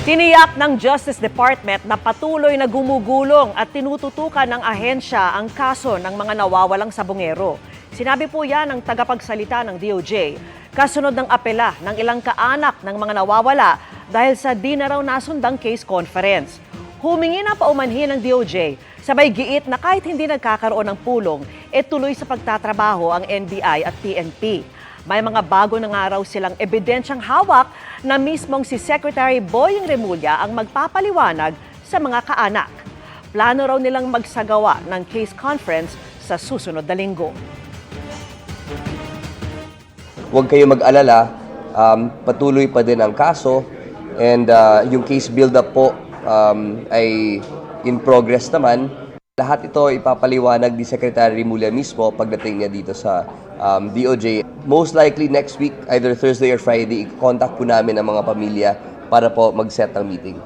Tiniyak ng Justice Department na patuloy na gumugulong at tinututukan ng ahensya ang kaso ng mga nawawalang sabongero. Sinabi po yan ng tagapagsalita ng DOJ, kasunod ng apela ng ilang kaanak ng mga nawawala dahil sa di na raw nasundang case conference. Humingi na paumanhin ng DOJ, sabay giit na kahit hindi nagkakaroon ng pulong, tuloy sa pagtatrabaho ang NBI at PNP. May mga bago na nga raw silang ebidensyang hawak na mismong si Secretary Boying Remulla ang magpapaliwanag sa mga kaanak. Plano raw nilang magsagawa ng case conference sa susunod na linggo. Huwag kayo mag-alala, patuloy pa din ang kaso and yung case build-up po ay in progress naman. Lahat ito ipapaliwanag ni Secretary Remulla mismo pagdating niya dito sa DOJ. Most likely next week, either Thursday or Friday, i-contact po namin ang mga pamilya para po mag-set ng meeting.